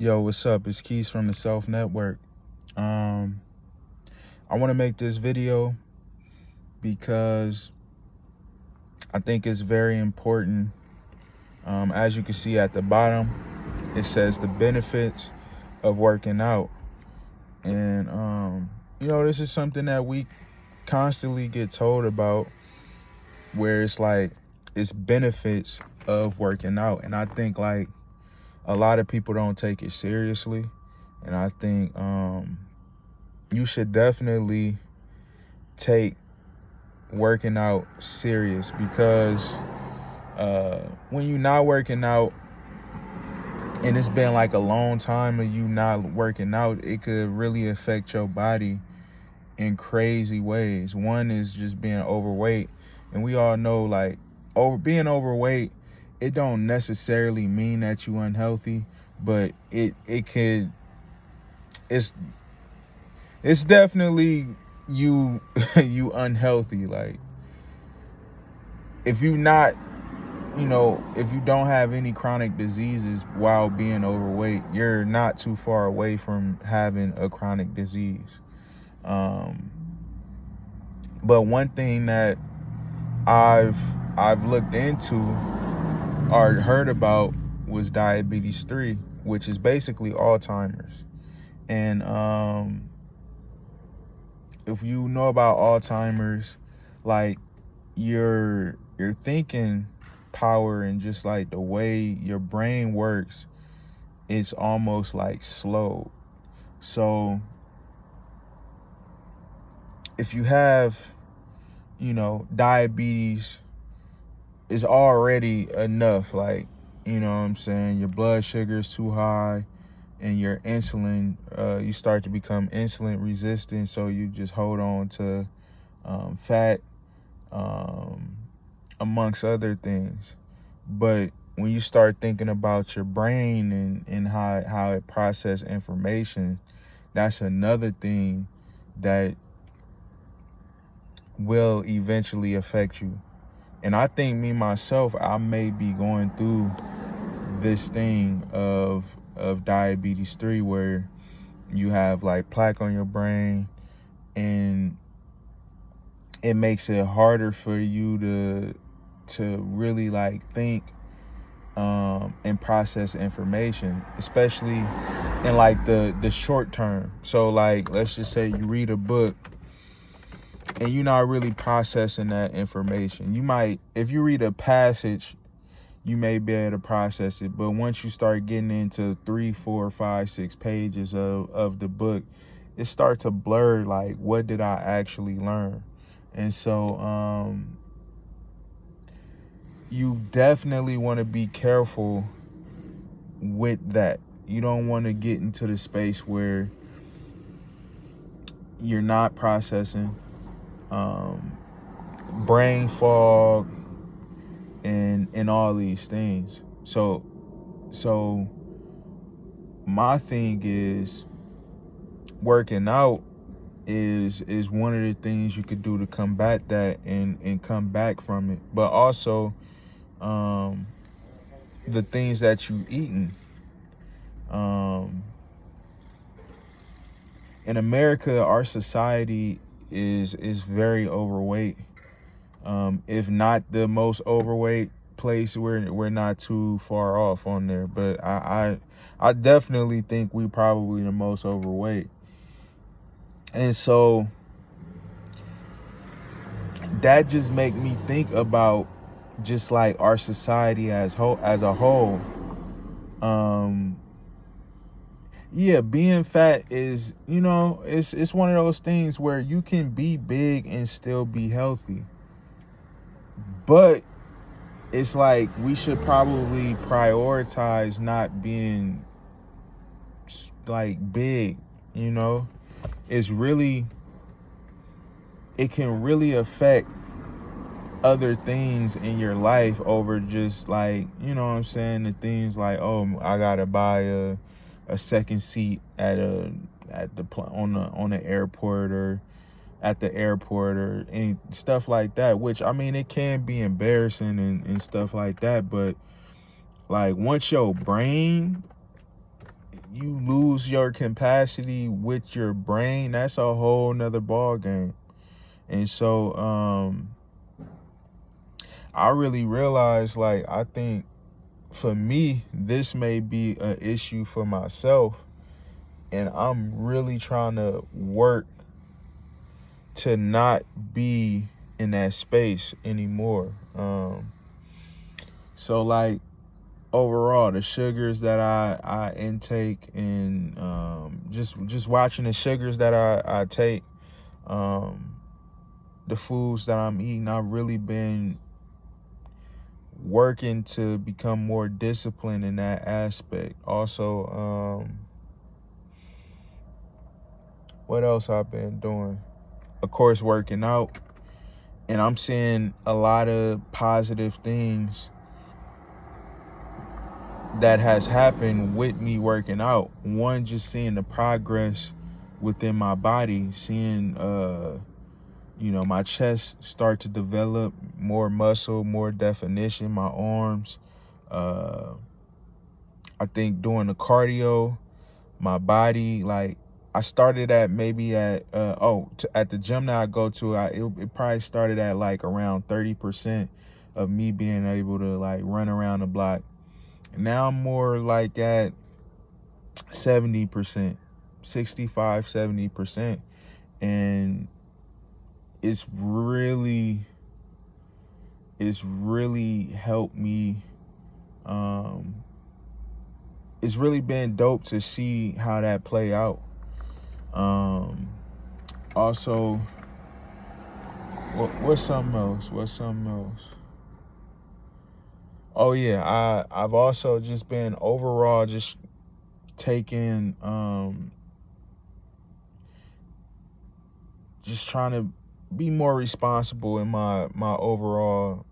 Yo, what's up? It's Keys from the Self Network. I want to make this video because I think it's very important. As you can see at the bottom, it says the benefits of working out. And, this is something that we constantly get told about, where it's benefits of working out. And I think a lot of people don't take it seriously. And I think you should definitely take working out serious, because when you're not working out and it's been a long time of you not working out, it could really affect your body in crazy ways. One is just being overweight. And we all know being overweight, it don't necessarily mean that you unhealthy, but it's definitely you you unhealthy. If you not, if you don't have any chronic diseases while being overweight, you're not too far away from having a chronic disease. But one thing that I've looked into or heard about was diabetes 3, which is basically Alzheimer's. And if you know about Alzheimer's, your thinking power and just the way your brain works, it's almost slow. So if you have, diabetes, is already enough. You know what I'm saying? Your blood sugar is too high, and your insulin, you start to become insulin resistant. So you just hold on to fat, amongst other things. But when you start thinking about your brain and how it processes information, that's another thing that will eventually affect you. And I think myself, I may be going through this thing of diabetes 3, where you have plaque on your brain, and it makes it harder for you to really think and process information, especially in the short term. So let's just say you read a book and you're not really processing that information. You might, if you read a passage, you may be able to process it, but once you start getting into 3, 4, 5, 6 pages of the book, it starts to blur, what did I actually learn? And so you definitely want to be careful with that. You don't want to get into the space where you're not processing, brain fog, and all these things. So my thing is, working out is one of the things you could do to combat that and come back from it. But also the things that you eating. In America, our society is very overweight. If not the most overweight place, we're not too far off on there. But I definitely think we probably the most overweight. And so that just make me think about just our society as a whole. Yeah, being fat is, it's one of those things where you can be big and still be healthy. But it's we should probably prioritize not being big, it can really affect other things in your life over just the things I gotta buy a second seat on the airport, or at the airport, or any stuff like that, which it can be embarrassing and stuff like that. But once your brain you lose your capacity with your brain, that's a whole nother ball game. And so I really realized, like, I think for me, this may be an issue for myself, and I'm really trying to work to not be in that space anymore. So like, overall, the sugars that I intake, and just watching the sugars that I take, the foods that I'm eating, I've really been working to become more disciplined in that aspect. Also, what else I've been doing? Of course, working out. And I'm seeing a lot of positive things that has happened with me working out. One, just seeing the progress within my body, seeing my chest start to develop more muscle, more definition, my arms. I think doing the cardio, my body, like, I started at maybe at the gym that I go to, it probably started at like around 30% of me being able to like run around the block. Now I'm more like at 70%, 65, 70%. And it's really helped me. It's really been dope to see how that play out. Also, what's something else? Oh yeah, I've also just been overall just taking, just trying to be more responsible in my overall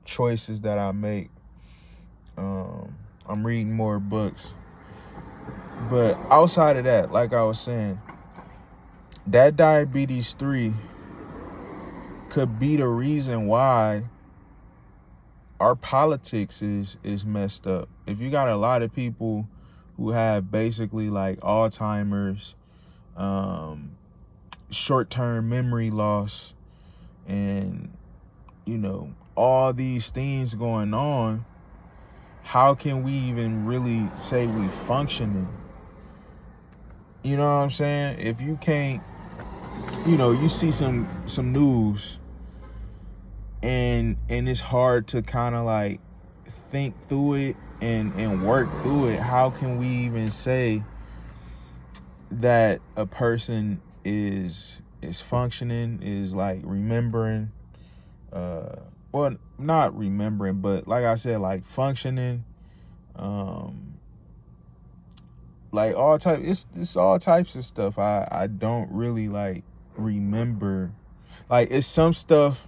choices that I make. I'm reading more books. But outside of that, like I was saying, that diabetes 3 could be the reason why our politics is messed up. If you got a lot of people who have basically like Alzheimer's, short-term memory loss, and all these things going on, how can we even really say we functioning? You know what I'm saying? If you can't, you see some news, and it's hard to kind of like think through it and work through it. How can we even say that a person is functioning, is like remembering, well, not remembering, but like I said, like functioning, like all types, it's all types of stuff I don't really like remember. Like, it's some stuff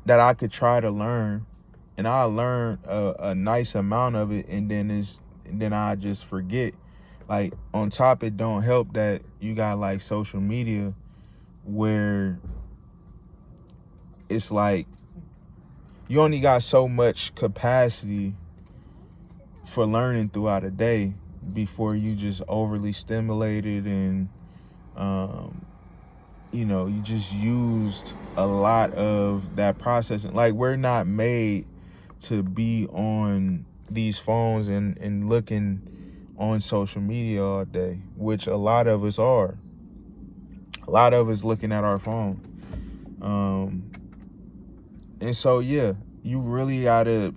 that I could try to learn, and I learn a nice amount of it, and then I just forget. Like, on top, it don't help that you got like social media, where it's like you only got so much capacity for learning throughout a day before you just overly stimulated, and you just used a lot of that processing. Like, we're not made to be on these phones and looking on social media all day, which a lot of us are. A lot of us looking at our phone. And so, yeah, you really gotta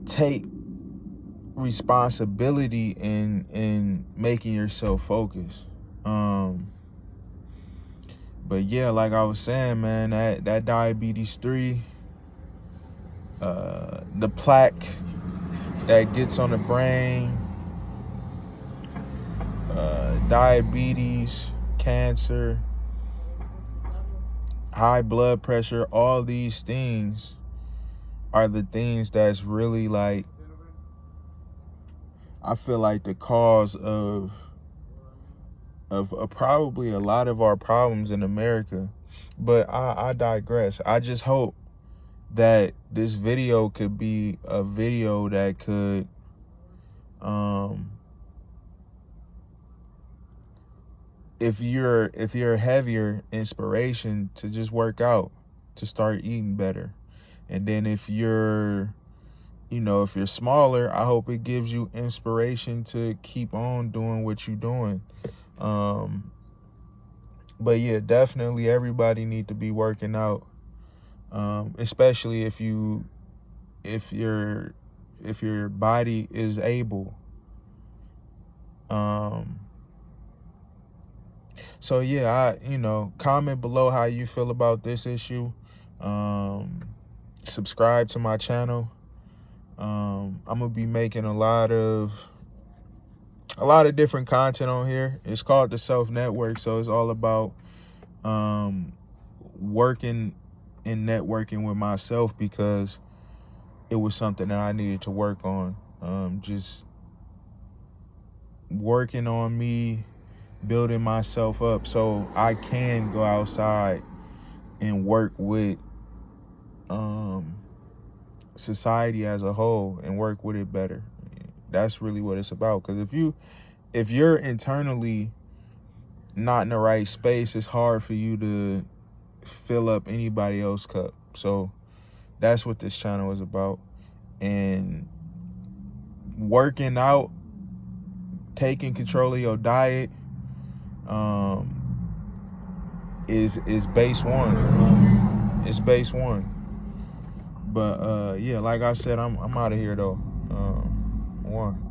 take responsibility in making yourself focus. But yeah, like I was saying, man, that diabetes 3, the plaque that gets on the brain, diabetes, cancer, high blood pressure, all these things are the things that's really, like, I feel like the cause of probably a lot of our problems in America. But I digress. I just hope that this video could be a video that could if you're a heavier, inspiration to just work out, to start eating better. And then if you're if you're smaller, I hope it gives you inspiration to keep on doing what you're doing. But yeah, definitely everybody need to be working out, especially if your body is able. So yeah, comment below how you feel about this issue. Subscribe to my channel. I'm gonna be making a lot of different content on here. It's called The Self Network, so it's all about working and networking with myself, because it was something that I needed to work on. Just working on me, building myself up so I can go outside and work with society as a whole and work with it better. That's really what it's about. Because if you're internally not in the right space, it's hard for you to fill up anybody else's cup. So that's what this channel is about. And working out, taking control of your diet, is base one. It's base one. But yeah, like I said, I'm out of here though. One.